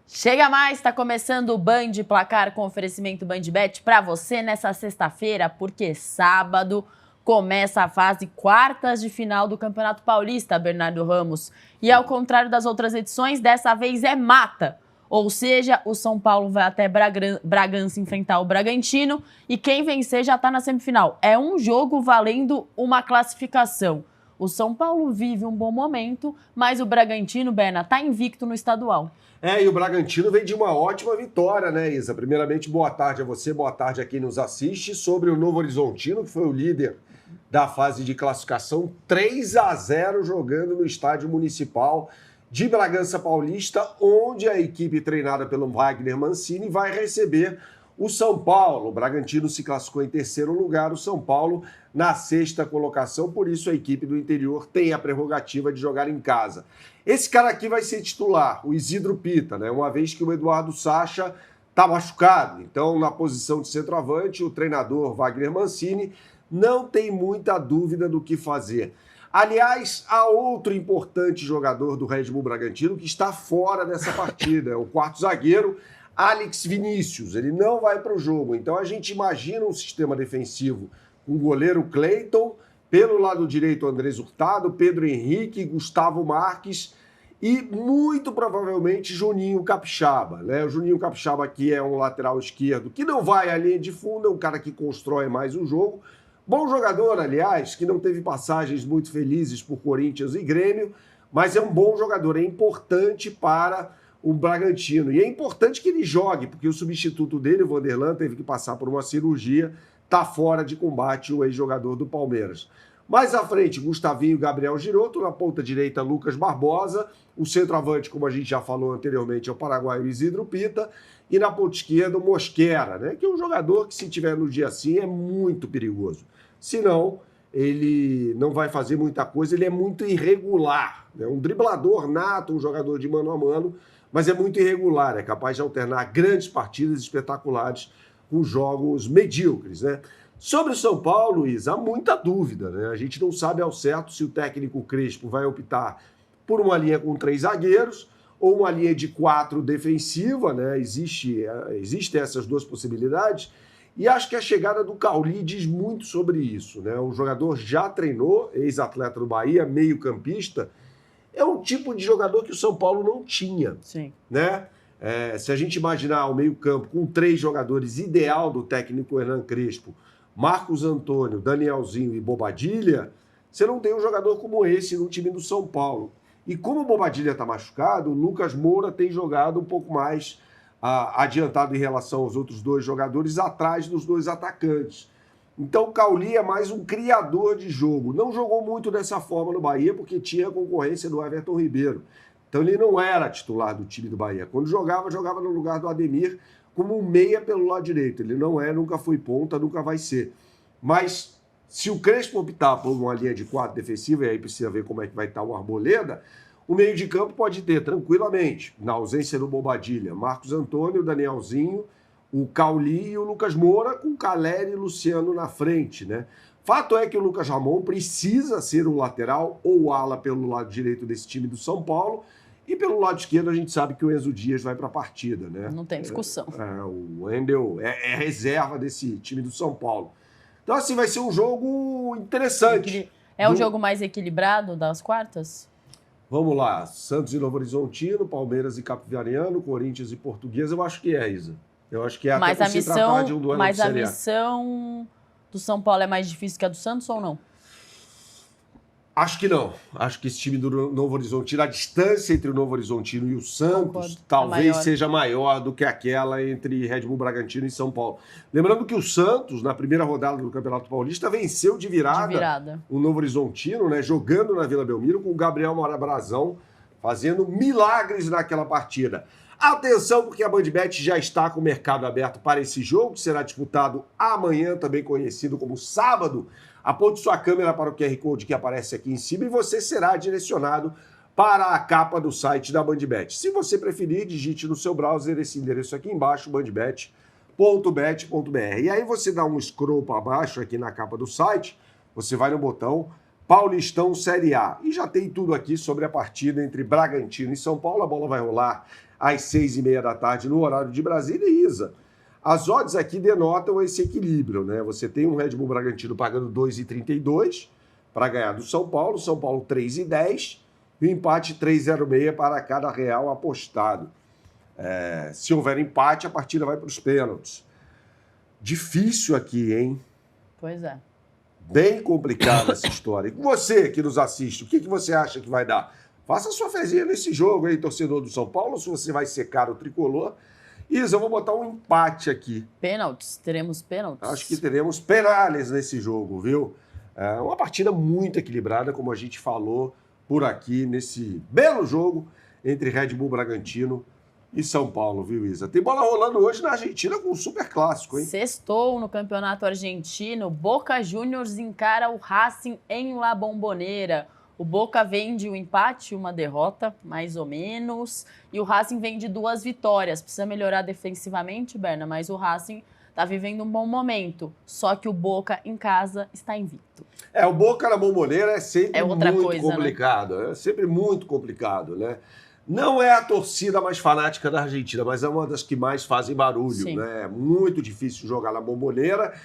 Chega mais, está começando o Band Placar com oferecimento BandBet para você nessa sexta-feira, porque sábado começa a fase quartas de final do Campeonato Paulista, Bernardo Ramos. E ao contrário das outras edições, dessa vez é mata. Ou seja, o São Paulo vai até Bragança enfrentar o Bragantino e quem vencer já está na semifinal. É um jogo valendo uma classificação. O São Paulo vive um bom momento, mas o Bragantino, Berna, está invicto no estadual. E o Bragantino vem de uma ótima vitória, né, Isa? Primeiramente, boa tarde a você, boa tarde a quem nos assiste. Sobre o Novo Horizontino, que foi o líder da fase de classificação, 3-0 jogando no estádio municipal de Bragança Paulista, onde a equipe treinada pelo Wagner Mancini vai receber o São Paulo. O Bragantino se classificou em terceiro lugar, o São Paulo na sexta colocação, por isso a equipe do interior tem a prerrogativa de jogar em casa. Esse cara aqui vai ser titular, o Isidro Pita, né? Uma vez que o Eduardo Sacha está machucado. Então, na posição de centroavante, o treinador Wagner Mancini não tem muita dúvida do que fazer. Aliás, há outro importante jogador do Red Bull Bragantino que está fora dessa partida, é o quarto zagueiro, Alex Vinícius. Ele não vai para o jogo. Então, a gente imagina um sistema defensivo com o goleiro Cleiton, pelo lado direito, Andrés Hurtado, Pedro Henrique, Gustavo Marques e, muito provavelmente, Juninho Capixaba, né? O Juninho Capixaba aqui é um lateral esquerdo que não vai à linha de fundo, é um cara que constrói mais o jogo. Bom jogador, aliás, que não teve passagens muito felizes por Corinthians e Grêmio, mas é um bom jogador, é importante para o Bragantino. E é importante que ele jogue, porque o substituto dele, o Vanderlan, teve que passar por uma cirurgia, está fora de combate o ex-jogador do Palmeiras. Mais à frente, Gustavinho e Gabriel Giroto, na ponta direita, Lucas Barbosa, o centroavante, como a gente já falou anteriormente, é o paraguaio Isidro Pita, e na ponta esquerda, o Mosquera, né, que é um jogador que, se tiver no dia assim, é muito perigoso. Senão, ele não vai fazer muita coisa, ele é muito irregular, né, um driblador nato, um jogador de mano a mano, mas é muito irregular, é capaz de alternar grandes partidas espetaculares com jogos medíocres, né? Sobre o São Paulo, Luiz, há muita dúvida, né? A gente não sabe ao certo se o técnico Crespo vai optar por uma linha com 3 zagueiros ou uma linha de 4 defensiva, né? Existem essas duas possibilidades. E acho que a chegada do Cauli diz muito sobre isso, né? O jogador já treinou, ex-atleta do Bahia, meio-campista. É um tipo de jogador que o São Paulo não tinha, Sim, né? Se a gente imaginar o meio-campo com 3 jogadores ideal do técnico Hernan Crespo, Marcos Antônio, Danielzinho e Bobadilha, você não tem um jogador como esse no time do São Paulo. E como o Bobadilha está machucado, o Lucas Moura tem jogado um pouco mais adiantado em relação aos outros 2 jogadores, atrás dos 2 atacantes. Então o Cauli é mais um criador de jogo. Não jogou muito dessa forma no Bahia porque tinha a concorrência do Everton Ribeiro. Então ele não era titular do time do Bahia. Quando jogava no lugar do Ademir como um meia pelo lado direito. Ele não é, nunca foi ponta, nunca vai ser. Mas se o Crespo optar por uma linha de 4 defensiva, e aí precisa ver como é que vai estar o Arboleda, o meio de campo pode ter tranquilamente, na ausência do Bobadilha, Marcos Antônio, Danielzinho, o Cauli e o Lucas Moura, com Caleri e Luciano na frente, né? Fato é que o Lucas Ramon precisa ser um lateral ou ala pelo lado direito desse time do São Paulo, e pelo lado esquerdo a gente sabe que o Enzo Dias vai para a partida, né? não tem discussão. O Wendel é reserva desse time do São Paulo. Então, assim, vai ser um jogo interessante. É o jogo mais equilibrado das quartas? Vamos lá. Santos e Novo Horizontino, Palmeiras e Capivariano, Corinthians e Portuguesa. Eu acho que é, Isa. Eu acho que é mas até por se tratar de um duelo de Série A. Mas a missão do São Paulo é mais difícil que a do Santos ou não? Acho que não. Aho que esse time do Novo Horizontino, a distância entre o Novo Horizontino e o Santos, Concordo. talvez seja maior do que aquela entre Red Bull Bragantino e São Paulo. Lembrando que o Santos, na primeira rodada do Campeonato Paulista, venceu de virada. O Novo Horizontino, né, jogando na Vila Belmiro com o Gabriel Brazão, fazendo milagres naquela partida. Atenção, porque a BandBet já está com o mercado aberto para esse jogo, que será disputado amanhã, também conhecido como sábado. Aponte sua câmera para o QR Code que aparece aqui em cima e você será direcionado para a capa do site da BandBet. Se você preferir, digite no seu browser esse endereço aqui embaixo, bandbet.bet.br. E aí você dá um scroll para baixo aqui na capa do site, você vai no botão Paulistão Série A. E já tem tudo aqui sobre a partida entre Bragantino e São Paulo. A bola vai rolar às 6h30 da tarde, no horário de Brasília. E Isa, as odds aqui denotam esse equilíbrio, né? Você tem um Red Bull Bragantino pagando 2,32 para ganhar do São Paulo 3,10 e o empate 3,06 para cada real apostado. Se houver empate, a partida vai para os pênaltis. Difícil aqui, hein? Pois é. Bem complicada essa história. E você que nos assiste, o que você acha que vai dar? Faça sua fezinha nesse jogo aí, torcedor do São Paulo, se você vai secar o tricolor. Isa, eu vou botar um empate aqui. Pênaltis? Teremos pênaltis? Acho que teremos penales nesse jogo, viu? É uma partida muito equilibrada, como a gente falou por aqui, nesse belo jogo entre Red Bull Bragantino e São Paulo, viu, Isa? Tem bola rolando hoje na Argentina com um super clássico, hein? Sextou no Campeonato Argentino, Boca Juniors encara o Racing em La Bombonera. O Boca vem de um empate, uma derrota, mais ou menos, e o Racing vem de 2 vitórias. Precisa melhorar defensivamente, Berna, mas o Racing está vivendo um bom momento. Só que o Boca em casa está invicto. O Boca na Bombonera é sempre muito complicado, né? É sempre muito complicado, né? Não é a torcida mais fanática da Argentina, mas é uma das que mais fazem barulho, Sim. Né? É muito difícil jogar na Bombonera.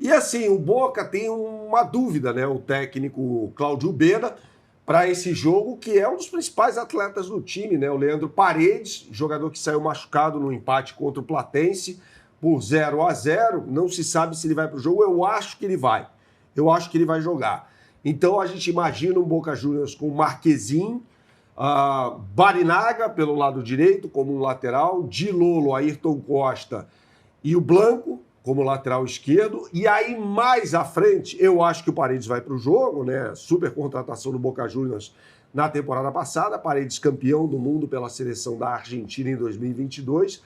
E assim, o Boca tem uma dúvida, né? O técnico Cláudio Bena, para esse jogo, que é um dos principais atletas do time, né? O Leandro Paredes, jogador que saiu machucado no empate contra o Platense por 0-0. Não se sabe se ele vai para o jogo. Eu acho que ele vai. Eu acho que ele vai jogar. Então a gente imagina um Boca Juniors com Marquezin, Barinaga pelo lado direito como um lateral, Dilolo, Ayrton Costa e o Blanco como lateral esquerdo. E aí mais à frente, eu acho que o Paredes vai para o jogo, né? Super contratação do Boca Juniors na temporada passada, Paredes campeão do mundo pela seleção da Argentina em 2022.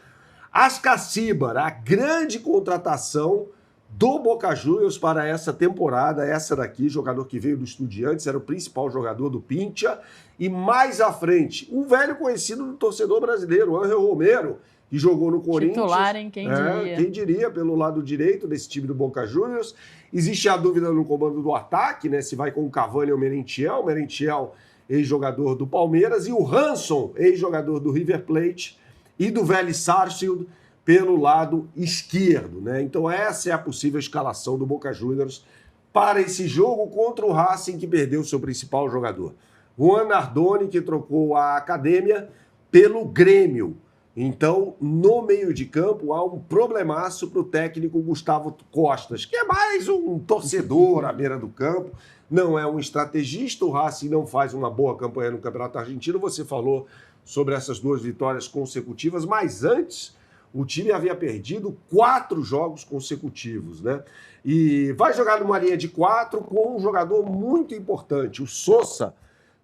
Ascacíbar, a grande contratação do Boca Juniors para essa temporada, essa daqui, jogador que veio do Estudiantes, era o principal jogador do Pincha. E mais à frente, um velho conhecido do torcedor brasileiro, Ángel Romero, que jogou no Corinthians. Titular, hein? Quem diria? Quem diria, pelo lado direito desse time do Boca Juniors. Existe a dúvida no comando do ataque, né? Se vai com o Cavani ou o Merentiel. O Merentiel, ex-jogador do Palmeiras, e o Hanson, ex-jogador do River Plate e do Vélez Sarsfield, pelo lado esquerdo, né? Então essa é a possível escalação do Boca Juniors para esse jogo contra o Racing, que perdeu seu principal jogador. Juan Nardoni, que trocou a Academia pelo Grêmio. Então, no meio de campo, há um problemaço para o técnico Gustavo Costas, que é mais um torcedor à beira do campo, não é um estrategista. O Racing não faz uma boa campanha no Campeonato Argentino. Você falou sobre essas 2 vitórias consecutivas, mas antes o time havia perdido 4 jogos consecutivos, né? E vai jogar numa linha de 4 com um jogador muito importante, o Sosa,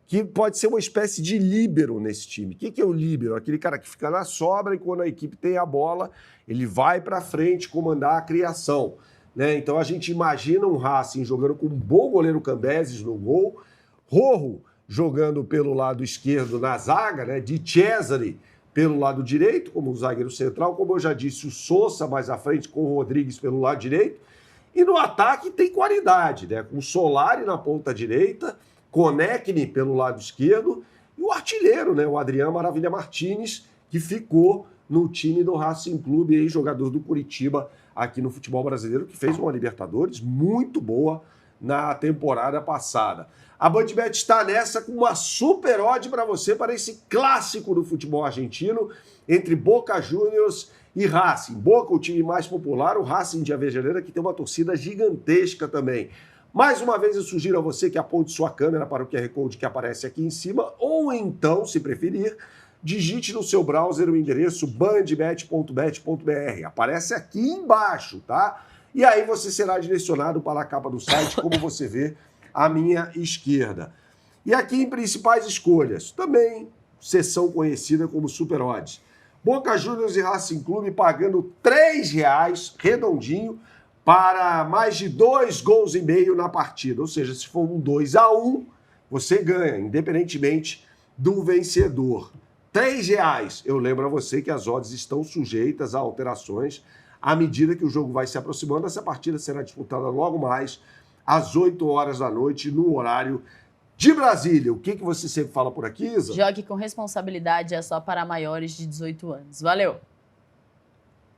que pode ser uma espécie de líbero nesse time. O que é o líbero? Aquele cara que fica na sobra e quando a equipe tem a bola, ele vai para frente comandar a criação, né? Então a gente imagina um Racing jogando com um bom goleiro Cambeses no gol, Rojo jogando pelo lado esquerdo na zaga, né? De Cesare pelo lado direito, como zagueiro central, como eu já disse, o Sosa mais à frente com o Rodrigues pelo lado direito. E no ataque tem qualidade, né? Com o Solari na ponta direita, Konechny pelo lado esquerdo e o artilheiro, né? O Adriano Maravilha Martínez, que ficou no time do Racing Clube, ex-jogador do Curitiba aqui no futebol brasileiro, que fez uma Libertadores muito boa na temporada passada. A BandBet está nessa com uma super odd para você para esse clássico do futebol argentino entre Boca Juniors e Racing. Boca, o time mais popular, o Racing de Avejaneira, que tem uma torcida gigantesca também. Mais uma vez eu sugiro a você que aponte sua câmera para o QR Code que aparece aqui em cima, ou então, se preferir, digite no seu browser o endereço bandbet.bet.br. Aparece aqui embaixo, tá? E aí você será direcionado para a capa do site, como você vê à minha esquerda. E aqui em principais escolhas, também seção conhecida como Super Odds. Boca Juniors e Racing Clube pagando R$3 redondinho para mais de 2,5 gols na partida. Ou seja, se for um 2-1, você ganha, independentemente do vencedor. R$3. Eu lembro a você que as odds estão sujeitas a alterações à medida que o jogo vai se aproximando. Essa partida será disputada logo mais às 8 horas da noite, no horário De Brasília, o que você sempre fala por aqui, Isa? Jogue com responsabilidade, é só para maiores de 18 anos. Valeu!